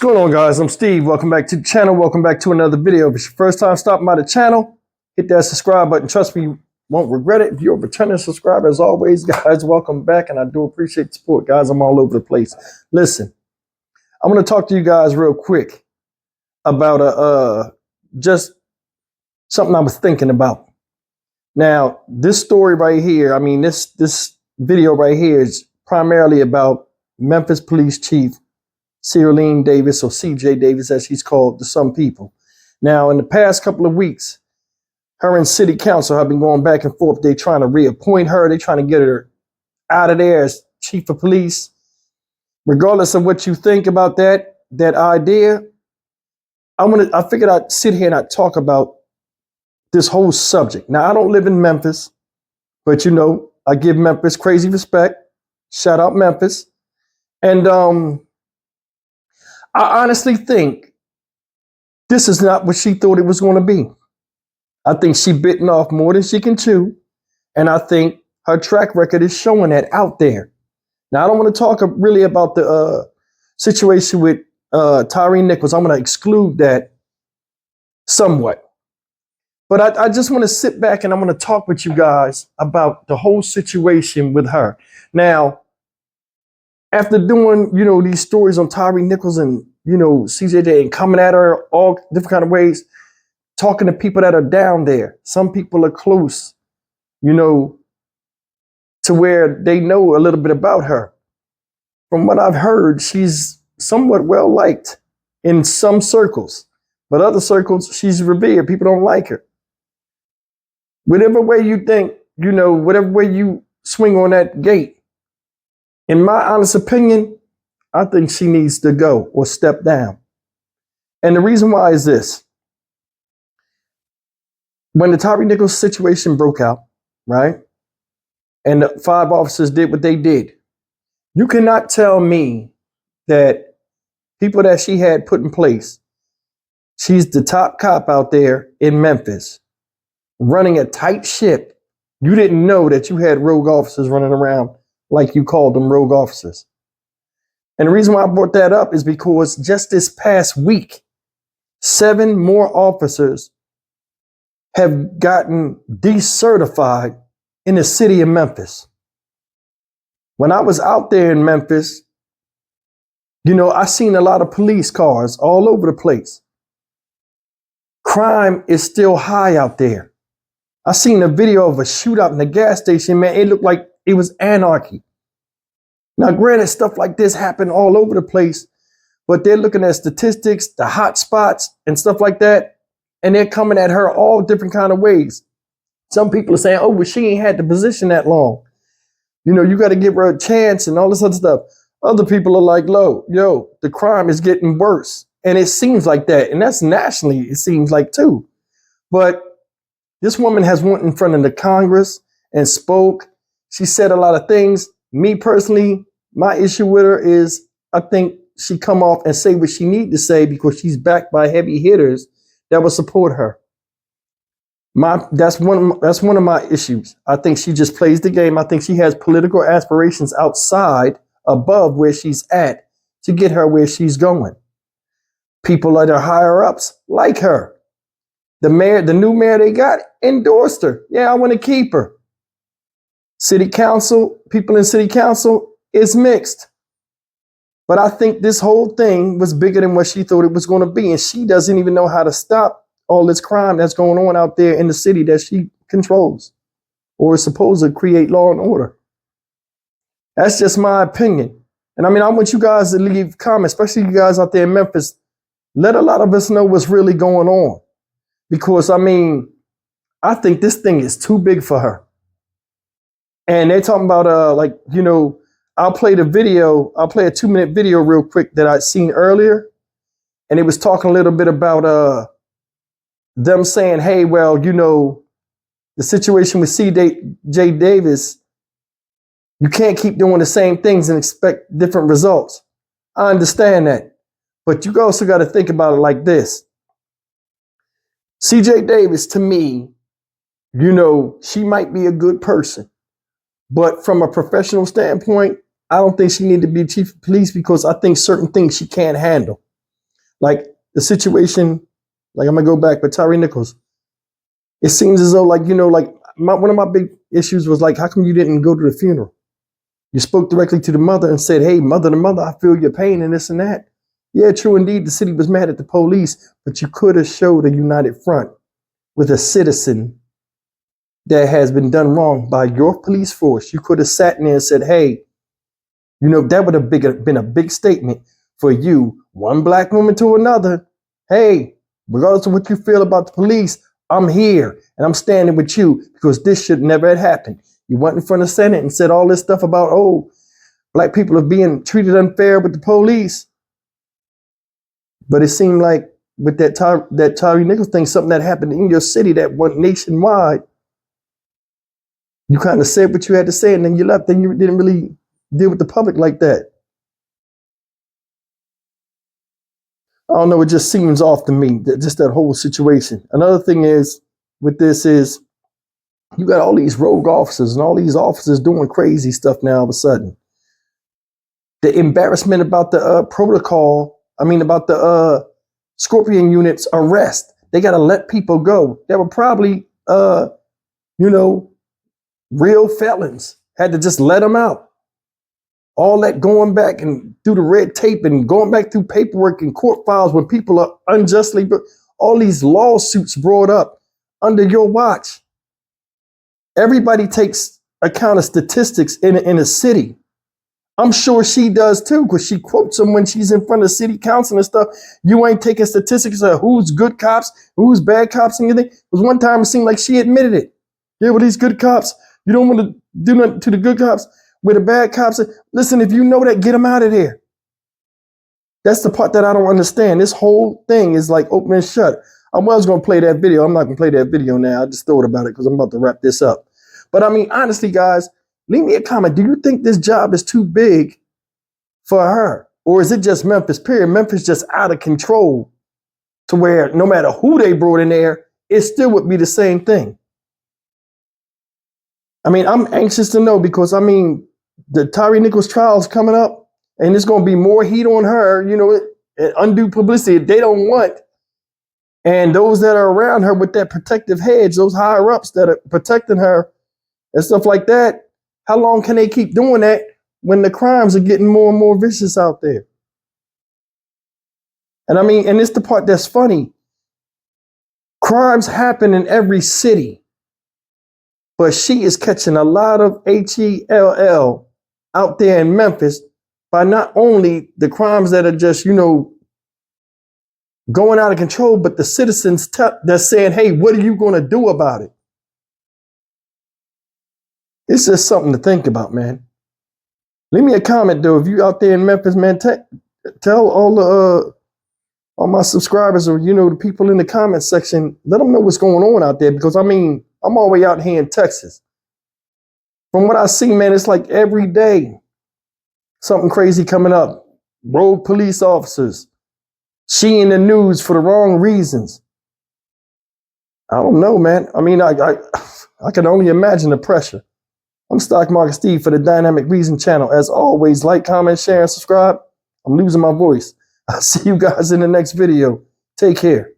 What's going on, guys? I'm Steve. Welcome back to the channel. Welcome back to another video. If it's your first time stopping by the channel, hit that subscribe button. Trust me, you won't regret it. If you're a returning subscriber, as always, guys, welcome back. And I do appreciate the support, guys. I'm all over the place. Listen, I'm going to talk to you guys real quick about just something I was thinking about. Now, this story right here, I mean, this video right here is primarily about Memphis Police Chief Cereline Davis, or CJ Davis, as she's called to some people. Now, in the past couple of weeks, her and City Council have been going back and forth. They're trying to reappoint her. They're trying to get her out of there as chief of police. Regardless of what you think about that idea, I figured I'd sit here and I'd talk about this whole subject. Now, I don't live in Memphis, but you know, I give Memphis crazy respect. Shout out Memphis. And I honestly think this is not what she thought it was going to be. I think she bitten off more than she can chew. And I think her track record is showing that out there. Now, I don't want to talk really about the situation with Tyre Nichols. I'm going to exclude that somewhat. But I just want to sit back and I'm going to talk with you guys about the whole situation with her. Now, after doing, you know, these stories on Tyre Nichols and, you know, CJ and coming at her all different kind of ways, talking to people that are down there. Some people are close, you know, to where they know a little bit about her. From what I've heard, she's somewhat well liked in some circles, but other circles, she's revered. People don't like her. Whatever way you think, you know, whatever way you swing on that gate, in my honest opinion, I think she needs to go or step down. And the reason why is this. When the Tyre Nichols situation broke out, right, and the 5 officers did what they did, you cannot tell me that people that she had put in place, she's the top cop out there in Memphis, running a tight ship. You didn't know that you had rogue officers running around like you called them, rogue officers. And the reason why I brought that up is because just this past week, 7 more officers have gotten decertified in the city of Memphis. When I was out there in Memphis, you know, I seen a lot of police cars all over the place. Crime is still high out there. I seen a video of a shootout in the gas station, man. It looked like it was anarchy. Now, granted, stuff like this happened all over the place, but they're looking at statistics, the hot spots and stuff like that, and they're coming at her all different kind of ways. Some people are saying, oh, well, she ain't had the position that long. You know, you got to give her a chance and all this other stuff. Other people are like, yo, the crime is getting worse. And it seems like that. And that's nationally, it seems like too. But this woman has went in front of the Congress and spoke. She said a lot of things. Me personally, my issue with her is I think she come off and say what she need to say because she's backed by heavy hitters that will support her. That's one of my issues. I think she just plays the game. I think she has political aspirations outside, above where she's at to get her where she's going. People at her higher ups like her. The new mayor they got endorsed her. Yeah, I want to keep her. City council, people in city council, is mixed. But I think this whole thing was bigger than what she thought it was going to be. And she doesn't even know how to stop all this crime that's going on out there in the city that she controls or is supposed to create law and order. That's just my opinion. And I mean, I want you guys to leave comments, especially you guys out there in Memphis. Let a lot of us know what's really going on. Because, I mean, I think this thing is too big for her. And they're talking about, like, you know, I'll play a 2-minute video real quick that I'd seen earlier. And it was talking a little bit about them saying, hey, well, you know, the situation with CJ Davis, you can't keep doing the same things and expect different results. I understand that. But you also got to think about it like this. CJ Davis, to me, you know, she might be a good person. But from a professional standpoint, I don't think she needs to be chief of police because I think certain things she can't handle. Like the situation, like I'm gonna go back with Tyree Nichols. It seems as though, like, you know, like one of my big issues was like, how come you didn't go to the funeral? You spoke directly to the mother and said, hey, mother to mother, I feel your pain and this and that. Yeah, true indeed, the city was mad at the police, but you could have showed a united front with a citizen that has been done wrong by your police force. You could have sat in there and said, hey, you know, that would have been a big statement for you, one black woman to another. Hey, regardless of what you feel about the police, I'm here and I'm standing with you because this should never have happened. You went in front of the Senate and said all this stuff about, oh, black people are being treated unfair with the police. But it seemed like with that Tyree Nichols thing, something that happened in your city that went nationwide, you kind of said what you had to say and then you left and you didn't really deal with the public like that. I don't know, it just seems off to me, just that whole situation. Another thing is, with this is, you got all these rogue officers and all these officers doing crazy stuff now all of a sudden. The embarrassment about the protocol, about the Scorpion unit's arrest. They got to let people go. They were probably, real felons. Had to just let them out. All that going back and through the red tape and going back through paperwork and court files when people are unjustly, but all these lawsuits brought up under your watch. Everybody takes account of statistics in a city. I'm sure she does too, because she quotes them when she's in front of city council and stuff. You ain't taking statistics of who's good cops, who's bad cops, and anything. Because one time it seemed like she admitted it. Yeah, well, these good cops, you don't want to do nothing to the good cops. With the bad cops, listen, if you know that, get them out of there. That's the part that I don't understand. This whole thing is like open and shut. I was going to play that video. I'm not going to play that video now. I just thought about it because I'm about to wrap this up. But honestly, guys, leave me a comment. Do you think this job is too big for her? Or is it just Memphis, period? Memphis just out of control to where no matter who they brought in there, it still would be the same thing. I'm anxious to know because, the Tyree Nichols trial is coming up and there's going to be more heat on her, undue publicity they don't want. And those that are around her with that protective hedge, those higher ups that are protecting her and stuff like that, how long can they keep doing that when the crimes are getting more and more vicious out there? And and it's the part that's funny. Crimes happen in every city, but she is catching a lot of HELL out there in Memphis by not only the crimes that are just, going out of control, but the citizens that's saying, hey, what are you going to do about it? It's just something to think about, man. Leave me a comment, though. If you out there in Memphis, man, tell all my subscribers or, the people in the comment section, let them know what's going on out there. Because, I'm all the way out here in Texas. From what I see, man, it's like every day something crazy coming up. Rogue police officers. She in the news for the wrong reasons. I don't know, man. I can only imagine the pressure. I'm Stock Market Steve for the Dynamic Reason channel. As always, like, comment, share, and subscribe. I'm losing my voice. I'll see you guys in the next video. Take care.